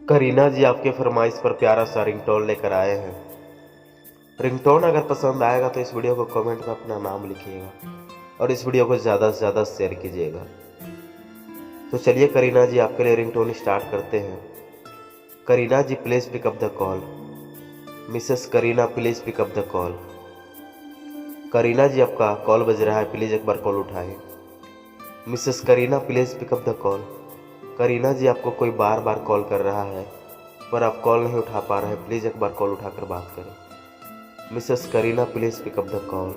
करीना जी आपके फरमाइश पर प्यारा सा रिंगटोन लेकर आए हैं। रिंगटोन अगर पसंद आएगा तो इस वीडियो को कमेंट में अपना नाम लिखिएगा और इस वीडियो को ज़्यादा से ज़्यादा शेयर कीजिएगा। तो चलिए करीना जी आपके लिए रिंगटोन स्टार्ट करते हैं। Kareena ji please pick up the call. Mrs Kareena please pick up the call. Kareena ji आपका कॉल बज रहा है, प्लीज़ एक बार कॉल उठाएं। Mrs Kareena please pick up the call. Kareena ji आपको कोई बार बार कॉल कर रहा है पर आप कॉल नहीं उठा पा रहे हैं, प्लीज़ एक बार कॉल उठाकर बात करें। Mrs Kareena please pick up the call.